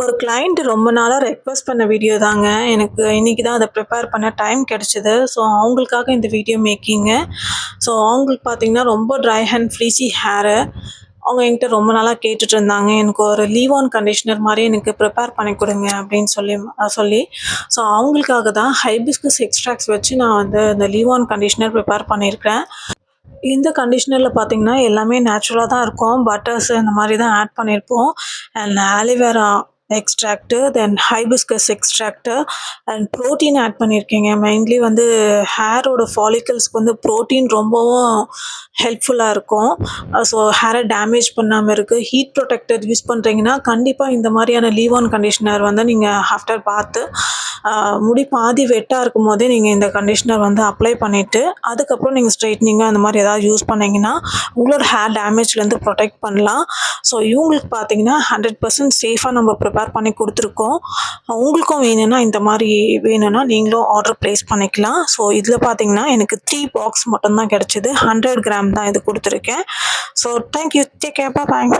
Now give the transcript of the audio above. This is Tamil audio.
ஒரு கிளையண்ட் ரொம்ப நாளா ரெக்வெஸ்ட் பண்ண வீடியோ தாங்க. எனக்கு இன்னைக்கு தான் அத ப்ரிப்பேர் பண்ண டைம் கிடைச்சது. ஸோ, அவங்களுக்காக இந்த வீடியோ மேக்கிங்கு. ஸோ, அவங்களுக்கு பார்த்தீங்கன்னா, ரொம்ப ட்ரை அண்ட் ஃப்ரீஸி ஹேரு. அவங்க என்கிட்ட ரொம்ப நாளா கேட்டுட்டு இருந்தாங்க. எனக்கு ஒரு லீவ் ஆன் கண்டிஷனர் மாரி எனக்கு ப்ரிப்பேர் பண்ணி குடுங்க அப்படின்னு சொல்லி. ஸோ, அவங்களுக்காக தான் ஹைபிஸ்கஸ் எக்ஸ்ட்ராக்ட்ஸ் வச்சு நான் வந்து இந்த லீவ் ஆன் கண்டிஷனர் ப்ரிப்பேர் பண்ணியிருக்கேன். இந்த கண்டிஷனர்ல பார்த்தீங்கன்னா, எல்லாமே நேச்சுரலா தான் இருக்கும். பட்டர்ஸ் இந்த மாரி தான் ஆட் பண்ணியிருப்போம். And aloe vera extract, then hibiscus extract and protein add பண்ணியிருக்கேங்க. மெயின்லி வந்து ஹேரோட ஃபாலிகல்ஸ்க்கு வந்து புரோட்டீன் ரொம்பவும் ஹெல்ப்ஃபுல்லா இருக்கும். ஸோ ஹேரை டேமேஜ் பண்ணாம இருக்கு. ஹீட் ப்ரொடெக்டர் யூஸ் பண்ணுறீங்கன்னா, கண்டிப்பா இந்த மாரியான லீவ் ஆன் கண்டிஷனர் வந்து நீங்க ஆஃப்டர் பாத்து முடி பாதி வெட்டா இருக்கும்போதே நீங்க இந்த கண்டிஷனர் வந்து அப்ளை பண்ணிட்டு, அதுக்கப்புறம் நீங்க ஸ்ட்ரெய்ட்னிங்கு அந்த மாரி ஏதாவது யூஸ் பண்ணீங்கன்னா, உங்களோட ஹேர் டேமேஜ்லேருந்து ப்ரொடெக்ட் பண்ணலாம். ஸோ இவங்களுக்கு பார்த்தீங்கன்னா, 100% சேஃபா நம்ம ப்ரிப்பேர் பண்ணி குடுத்துருக்கோம். உங்களுக்கும் வேணும்னா இந்த மாரி வேணும்னா நீங்களும் ஆர்டர் ப்ளேஸ் பண்ணிக்கலாம். ஸோ இதில பார்த்தீங்கன்னா, எனக்கு 3 பாக்ஸ் மட்டும் தான் கிடைச்சது. 100 கிராம் தான் இது குடுத்துருக்கேன். So thank you. Take care. Bye.